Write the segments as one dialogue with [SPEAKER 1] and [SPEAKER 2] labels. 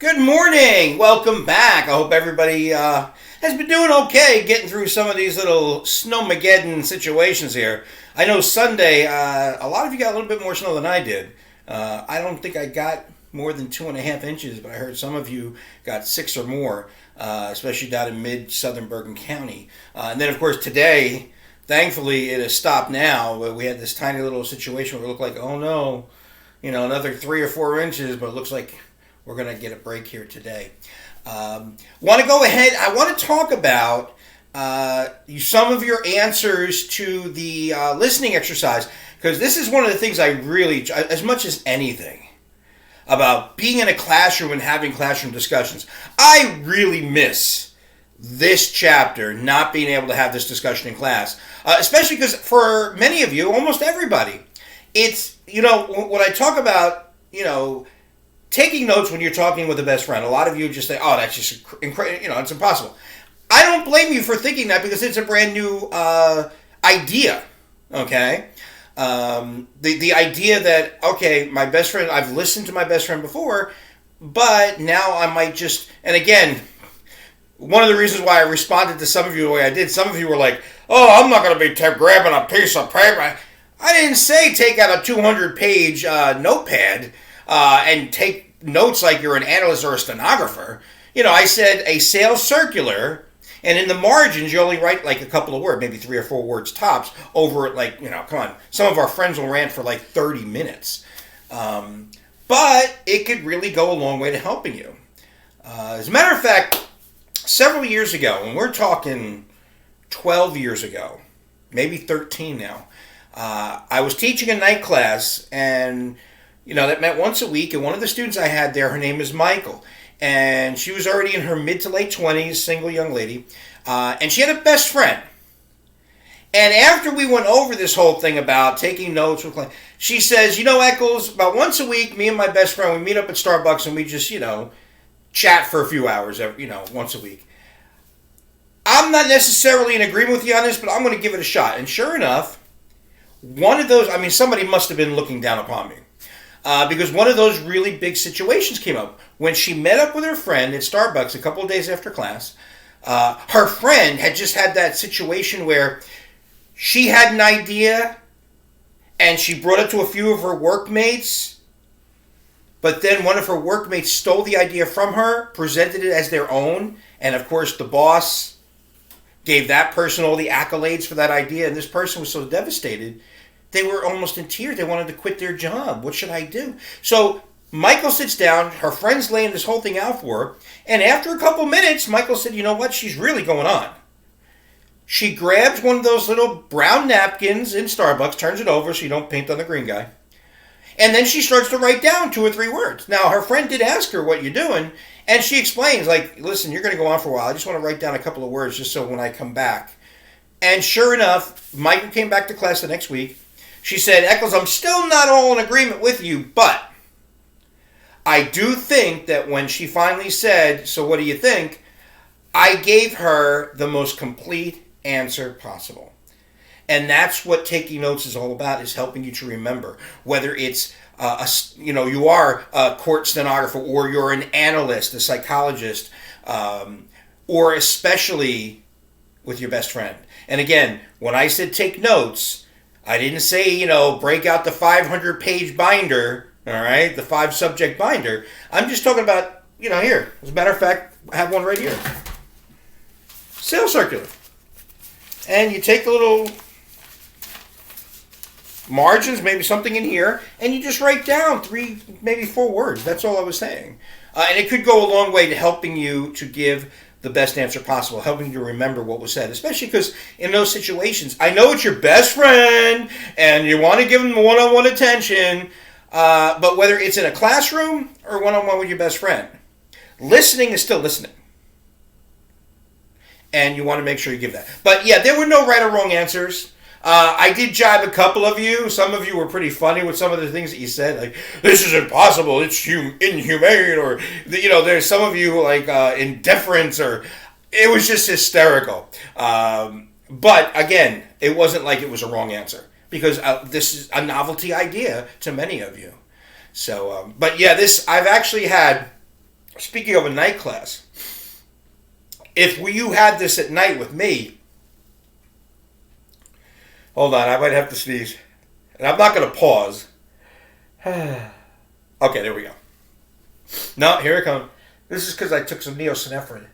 [SPEAKER 1] Good morning. Welcome back. I hope everybody has been doing okay getting through some of these little snowmageddon situations here. I know Sunday, a lot of you got a little bit more snow than I did. I don't think I got more than 2.5 inches, but I heard some of you got 6 or more, especially down in mid-southern Bergen County. And then, of course, today, thankfully, it has stopped now. But we had this tiny little situation where it looked like, oh no, another 3 or 4 inches, but it looks like we're going to get a break here today. Want to go ahead, I want to talk about some of your answers to the listening exercise, because this is one of the things I really, as much as anything, about being in a classroom and having classroom discussions, I really miss this chapter, not being able to have this discussion in class, especially because for many of you, almost everybody, it's, when I talk about, taking notes when you're talking with a best friend, a lot of you just say, oh, that's just incredible, it's impossible. I don't blame you for thinking that, because it's a brand new idea, okay? The idea that, okay, my best friend, I've listened to my best friend before, but now I might just, and again, one of the reasons why I responded to some of you the way I did, some of you were like, oh, I'm not going to be grabbing a piece of paper. I didn't say take out a 200-page notepad and take notes like you're an analyst or a stenographer. I said a sales circular, and in the margins, you only write like a couple of words, maybe 3 or 4 words tops, over come on. Some of our friends will rant for like 30 minutes. But it could really go a long way to helping you. As a matter of fact, several years ago, and we're talking 12 years ago, maybe 13 now, I was teaching a night class, and that met once a week, and one of the students I had there, her name is Michael, and she was already in her mid to late 20s, single young lady, and she had a best friend. And after we went over this whole thing about taking notes, she says, Eccles, about once a week, me and my best friend, we meet up at Starbucks and we just, chat for a few hours, once a week. I'm not necessarily in agreement with you on this, but I'm going to give it a shot. And sure enough, one of those, somebody must have been looking down upon me. Because one of those really big situations came up. When she met up with her friend at Starbucks a couple of days after class, her friend had just had that situation where she had an idea and she brought it to a few of her workmates, but then one of her workmates stole the idea from her, presented it as their own, and of course the boss gave that person all the accolades for that idea, and this person was so devastated they were almost in tears. They wanted to quit their job. What should I do? So Michael sits down. Her friend's laying this whole thing out for her. And after a couple minutes, Michael said, you know what? She's really going on. She grabs one of those little brown napkins in Starbucks, turns it over so you don't paint on the green guy. And then she starts to write down 2 or 3 words. Now, her friend did ask her, what you doing? And she explains, listen, you're going to go on for a while. I just want to write down a couple of words just so when I come back. And sure enough, Michael came back to class the next week. She said, Eccles, I'm still not all in agreement with you, but I do think that when she finally said, so what do you think? I gave her the most complete answer possible. And that's what taking notes is all about, is helping you to remember. Whether it's, you are a court stenographer, or you're an analyst, a psychologist, or especially with your best friend. And again, when I said take notes, I didn't say, break out the 500-page binder, all right, the 5-subject binder. I'm just talking about, here. As a matter of fact, I have one right here. Sales circular. And you take the little margins, maybe something in here, and you just write down 3, maybe 4 words. That's all I was saying. And it could go a long way to helping you to give the best answer possible, helping you to remember what was said, especially because in those situations, I know it's your best friend and you want to give them one-on-one attention, but whether it's in a classroom or one-on-one with your best friend, listening is still listening. And you want to make sure you give that. But yeah, there were no right or wrong answers. I did jibe a couple of you. Some of you were pretty funny with some of the things that you said, like, this is impossible, it's inhumane, or, there's some of you, like, indifference, or, it was just hysterical. But, again, it wasn't like it was a wrong answer, because this is a novelty idea to many of you. So, but yeah, I've actually had speaking of a night class, if you had this at night with me, hold on, I might have to sneeze. And I'm not going to pause. Okay, there we go. No, here it comes. This is because I took some neosynephrine.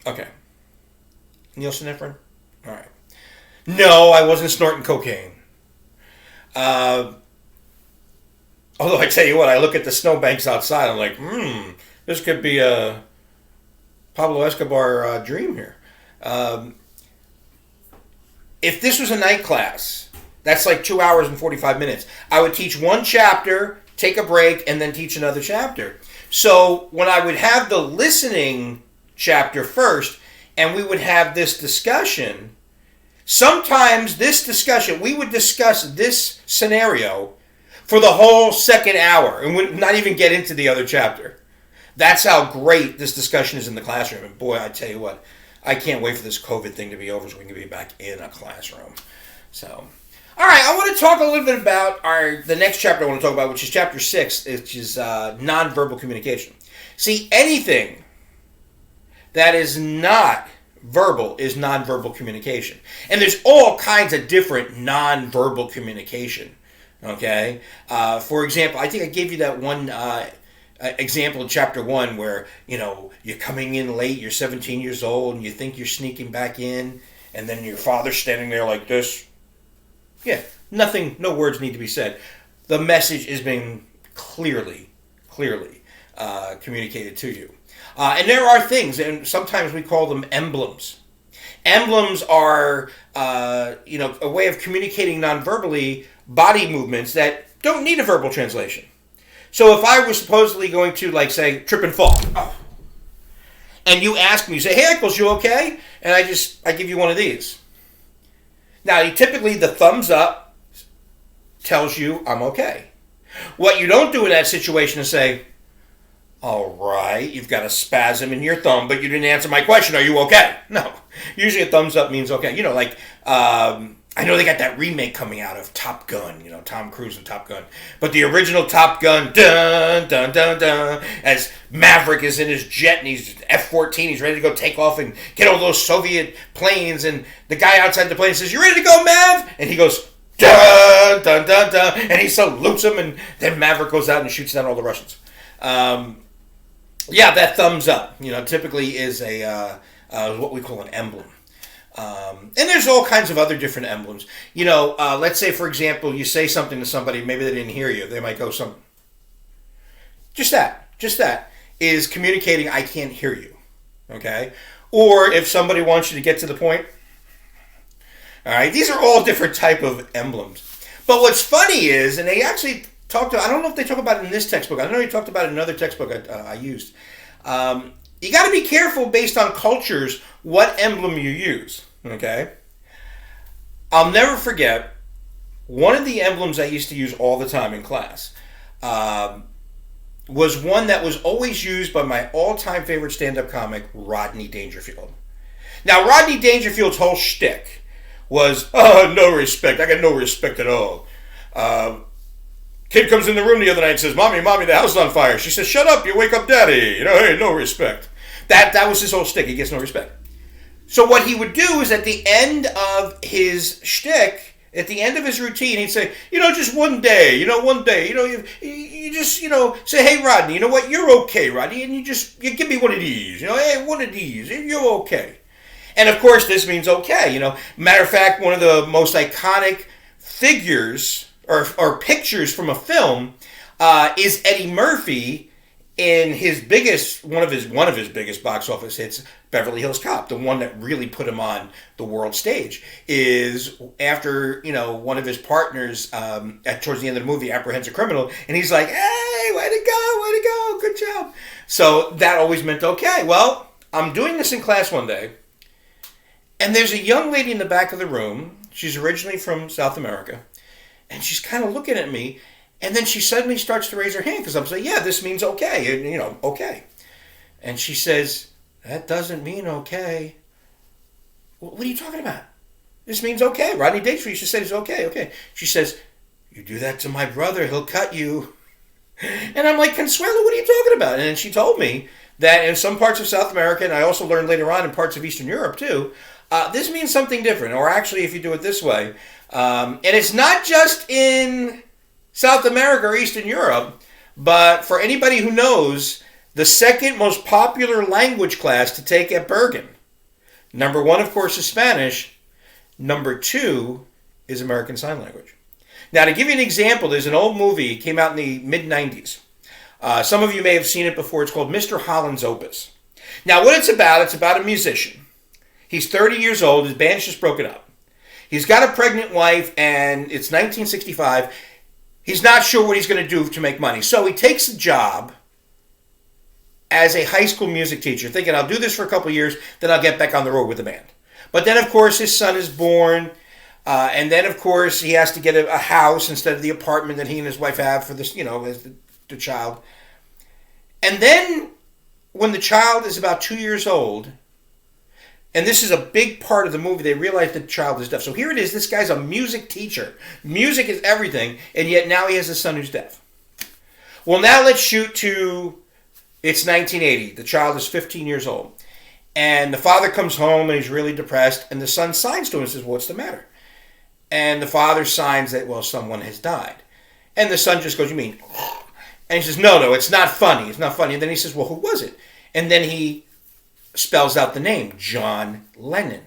[SPEAKER 1] Okay. Neosynephrine? All right. No, I wasn't snorting cocaine. Although I tell you what, I look at the snowbanks outside, I'm like, this could be a Pablo Escobar dream here. If this was a night class, that's like 2 hours and 45 minutes. I would teach one chapter, take a break, and then teach another chapter. So when I would have the listening chapter first, and we would have this discussion, sometimes this discussion, we would discuss this scenario for the whole second hour and would not even get into the other chapter. That's how great this discussion is in the classroom. And boy, I tell you what, I can't wait for this COVID thing to be over so we can be back in a classroom. So, all right, I want to talk a little bit about the next chapter I want to talk about, which is chapter 6, which is nonverbal communication. See, anything that is not verbal is nonverbal communication. And there's all kinds of different nonverbal communication. Okay? For example, I think I gave you that one example in chapter 1 where, you're coming in late, you're 17 years old, and you think you're sneaking back in, and then your father's standing there like this. Yeah, no words need to be said. The message is being clearly communicated to you. And there are things, and sometimes we call them emblems. Emblems are, a way of communicating non-verbally body movements that don't need a verbal translation. So if I was supposedly going to, say, trip and fall, and you ask me, you say, hey, Eccles, you okay? And I give you one of these. Now, typically the thumbs up tells you I'm okay. What you don't do in that situation is say, all right, you've got a spasm in your thumb, but you didn't answer my question. Are you okay? No. Usually a thumbs up means okay. I know they got that remake coming out of Top Gun, Tom Cruise and Top Gun. But the original Top Gun, dun, dun, dun, dun, as Maverick is in his jet and he's F-14, he's ready to go take off and get all those Soviet planes. And the guy outside the plane says, you ready to go, Mav? And he goes, dun, dun, dun, dun. And he salutes him, and then Maverick goes out and shoots down all the Russians. That thumbs up, typically is what we call an emblem. And there's all kinds of other different emblems. Let's say, for example, you say something to somebody, maybe they didn't hear you. They might go something. Just that is communicating, I can't hear you. Okay? Or if somebody wants you to get to the point. All right? These are all different type of emblems. But what's funny is, and they actually I don't know if they talk about it in this textbook. I know you talked about it in another textbook I used. You got to be careful based on cultures what emblem you use. Okay? I'll never forget one of the emblems I used to use all the time in class was one that was always used by my all-time favorite stand-up comic, Rodney Dangerfield. Now, Rodney Dangerfield's whole shtick was, no respect. I got no respect at all. Kid comes in the room the other night and says, Mommy, the house is on fire. She says, shut up, you wake up Daddy. Hey, no respect. That was his whole shtick. He gets no respect. So what he would do is at the end of his shtick, at the end of his routine, he'd say, just one day, you just, say, hey, Rodney, you know what, you're okay, Rodney, and you give me one of these, hey, one of these, you're okay. And of course, this means okay, Matter of fact, one of the most iconic figures or pictures from a film is Eddie Murphy in one of his biggest box office hits, Beverly Hills Cop. The one that really put him on the world stage is after one of his partners towards the end of the movie apprehends a criminal, and he's like, "Hey, way to go, good job." So that always meant okay. Well, I'm doing this in class one day, and there's a young lady in the back of the room. She's originally from South America. And she's kind of looking at me, and then she suddenly starts to raise her hand because I'm saying, yeah, this means okay, and, okay. And she says, that doesn't mean okay. What are you talking about? This means okay. Rodney Dangerfield, she said it's okay. She says, you do that to my brother, he'll cut you. And I'm like, Consuelo, what are you talking about? And she told me that in some parts of South America, and I also learned later on in parts of Eastern Europe too, this means something different. Or actually, if you do it this way, and it's not just in South America or Eastern Europe, but for anybody who knows, the second most popular language class to take at Bergen. Number one, of course, is Spanish. Number two is American Sign Language. Now, to give you an example, there's an old movie. It came out in the mid-90s. Some of you may have seen it before. It's called Mr. Holland's Opus. Now, what it's about a musician. He's 30 years old. His band's just broken up. He's got a pregnant wife, and it's 1965. He's not sure what he's going to do to make money. So he takes a job as a high school music teacher, thinking, I'll do this for a couple of years, then I'll get back on the road with the band. But then, of course, his son is born. And then, of course, he has to get a house instead of the apartment that he and his wife have for this, as the child. And then, when the child is about 2 years old, and this is a big part of the movie, they realize the child is deaf. So here it is, this guy's a music teacher. Music is everything, and yet now he has a son who's deaf. Well, now let's shoot to, it's 1980. The child is 15 years old. And the father comes home, and he's really depressed, and the son signs to him and says, what's the matter? And the father signs that, well, someone has died. And the son just goes, you mean? And he says, no, it's not funny. It's not funny. And then he says, well, who was it? And then he spells out the name, John Lennon.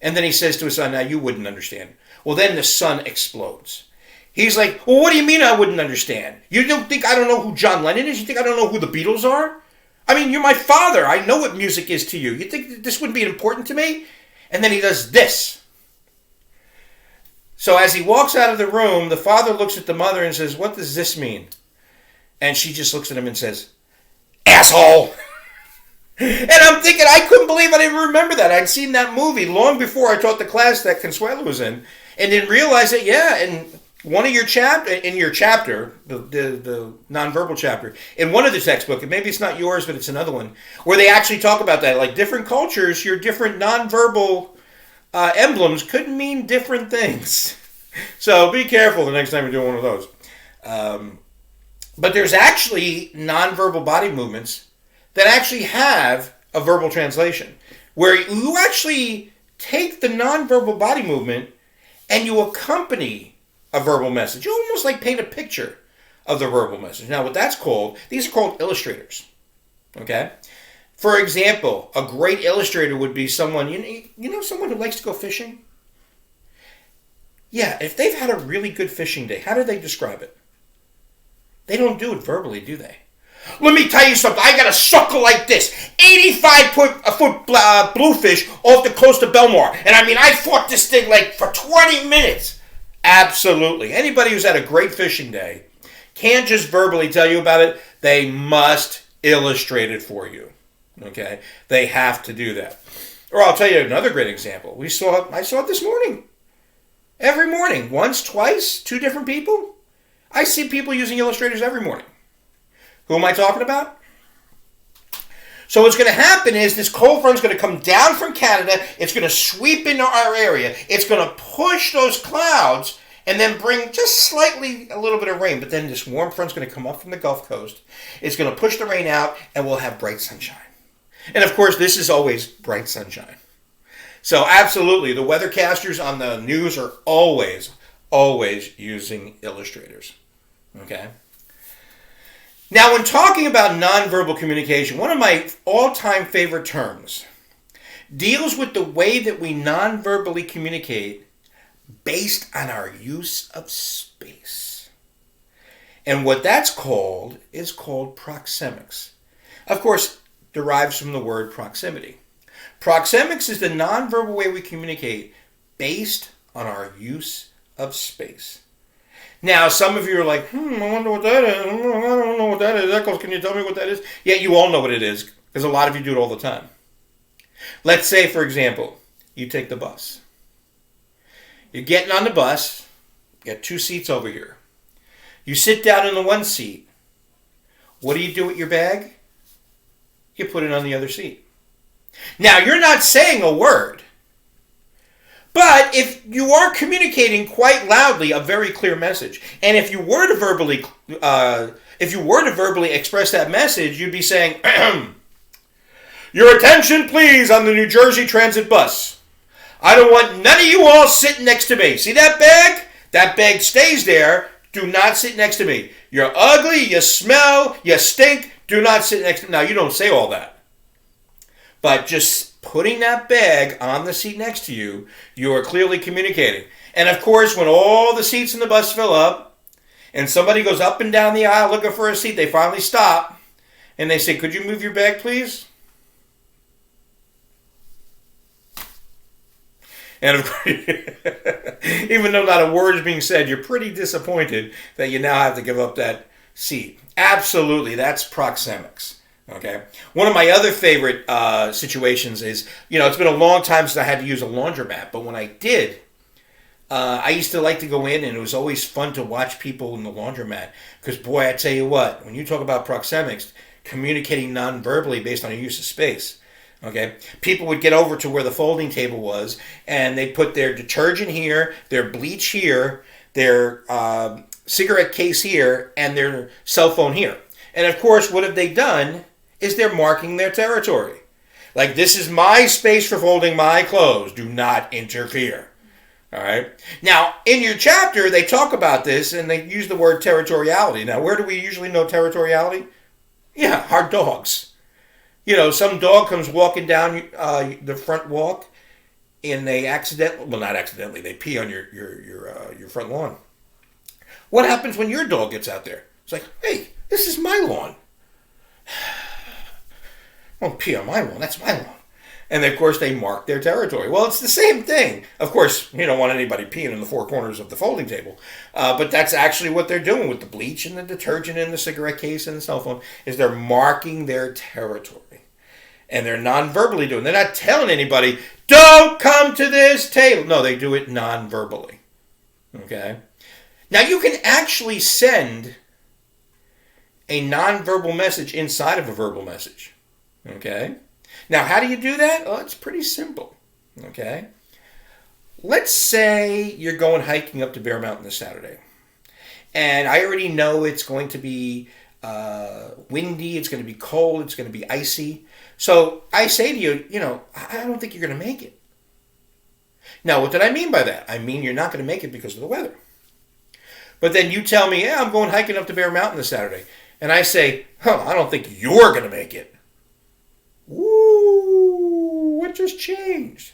[SPEAKER 1] And then he says to his son, now you wouldn't understand. Well, then the son explodes. He's like, well, what do you mean I wouldn't understand? You don't think I don't know who John Lennon is? You think I don't know who the Beatles are? I mean, you're my father. I know what music is to you. You think this wouldn't be important to me? And then he does this. So as he walks out of the room, the father looks at the mother and says, what does this mean? And she just looks at him and says, asshole! And I'm thinking, I couldn't believe I didn't remember that. I'd seen that movie long before I taught the class that Consuelo was in, and didn't realize that, in one of your chapter, the nonverbal chapter, in one of the textbook, and maybe it's not yours, but it's another one, where they actually talk about that. Like different cultures, your different nonverbal emblems could mean different things. So be careful the next time you're doing one of those. But there's actually nonverbal body movements that actually have a verbal translation, where you actually take the nonverbal body movement and you accompany a verbal message. You almost like paint a picture of the verbal message. Now, what that's called, these are called illustrators. Okay? For example, a great illustrator would be someone, someone who likes to go fishing? Yeah, if they've had a really good fishing day, how do they describe it? They don't do it verbally, do they? Let me tell you something. I got a sucker like this. 85-foot bluefish off the coast of Belmar. And I mean, I fought this thing like for 20 minutes. Absolutely. Anybody who's had a great fishing day can't just verbally tell you about it. They must illustrate it for you. Okay? They have to do that. Or I'll tell you another great example. I saw it this morning. Every morning. Once, twice, two different people. I see people using illustrators every morning. Who am I talking about? So what's going to happen is this cold front is going to come down from Canada. It's going to sweep into our area. It's going to push those clouds and then bring just slightly a little bit of rain. But then this warm front is going to come up from the Gulf Coast. It's going to push the rain out, and we'll have bright sunshine. And of course, this is always bright sunshine. So absolutely, the weathercasters on the news are always using illustrators. Okay? Now, when talking about nonverbal communication, one of my all-time favorite terms deals with the way that we nonverbally communicate based on our use of space. And what that's called is called proxemics. Of course, derives from the word proximity. Proxemics is the nonverbal way we communicate based on our use of space. Now, some of you are like, I wonder what that is. I don't know what that is. Echoes, can you tell me what that is? Yeah, you all know what it is, because a lot of you do it all the time. Let's say, for example, you take the bus. You're getting on the bus. You got two seats over here. You sit down in the one seat. What do you do with your bag? You put it on the other seat. Now, you're not saying a word. But if you are communicating quite loudly a very clear message, and if you were to verbally If you were to verbally express that message, you'd be saying, your attention please on the New Jersey Transit bus. I don't want none of you all sitting next to me. See that bag? That bag stays there. Do not sit next to me. You're ugly, you smell, you stink. Do not sit next to me. Now, you don't say all that. But just putting that bag on the seat next to you, you are clearly communicating. And of course, when all the seats in the bus fill up and somebody goes up and down the aisle looking for a seat, they finally stop and they say, could you move your bag, please? And of course, even though not a word is being said, you're pretty disappointed that you now have to give up that seat. Absolutely, that's proxemics. Okay. One of my other favorite situations is, it's been a long time since I had to use a laundromat, but when I did, I used to like to go in, and it was always fun to watch people in the laundromat. Because, boy, I tell you what, when you talk about proxemics, communicating non-verbally based on your use of space, okay, people would get over to where the folding table was, and they'd put their detergent here, their bleach here, their cigarette case here, and their cell phone here. And, of course, what have they done is they're marking their territory. Like, this is my space for folding my clothes. Do not interfere. All right. Now, in your chapter, they talk about this, and they use the word territoriality. Now, where do we usually know territoriality? Yeah, our dogs. Some dog comes walking down the front walk, and they they pee on your front lawn. What happens when your dog gets out there? It's like, hey, this is my lawn. Don't pee on my lawn. That's my lawn. And, of course, they mark their territory. Well, it's the same thing. Of course, you don't want anybody peeing in the four corners of the folding table. But that's actually what they're doing with the bleach and the detergent and the cigarette case and the cell phone, is they're marking their territory. And they're non-verbally doing it. They're not telling anybody, don't come to this table. No, they do it non-verbally. Okay? Now, you can actually send a non-verbal message inside of a verbal message. Okay? Now, how do you do that? Well, it's pretty simple. Okay? Let's say you're going hiking up to Bear Mountain this Saturday. And I already know it's going to be windy, it's going to be cold, it's going to be icy. So I say to you, I don't think you're going to make it. Now, what did I mean by that? I mean you're not going to make it because of the weather. But then you tell me, I'm going hiking up to Bear Mountain this Saturday. And I say, I don't think you're going to make it. Ooh, what just changed?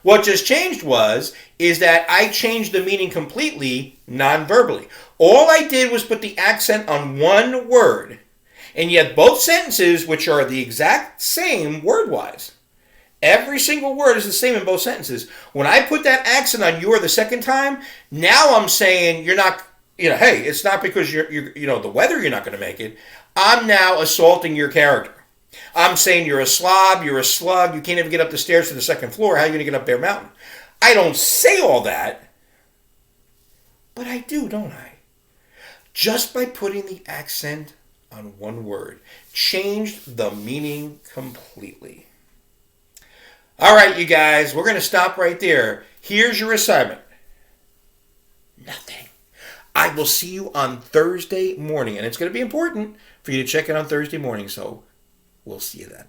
[SPEAKER 1] What just changed is that I changed the meaning completely non-verbally. All I did was put the accent on one word. And yet both sentences, which are the exact same word-wise, every single word is the same in both sentences. When I put that accent on you're the second time, now I'm saying you're not, hey, it's not because you're the weather you're not going to make it. I'm now assaulting your character. I'm saying you're a slob, you're a slug, you can't even get up the stairs to the second floor. How are you going to get up Bear Mountain? I don't say all that, but I do, don't I? Just by putting the accent on one word, changed the meaning completely. All right, you guys, we're going to stop right there. Here's your assignment. Nothing. I will see you on Thursday morning, and it's going to be important for you to check it on Thursday morning, so we'll see you then.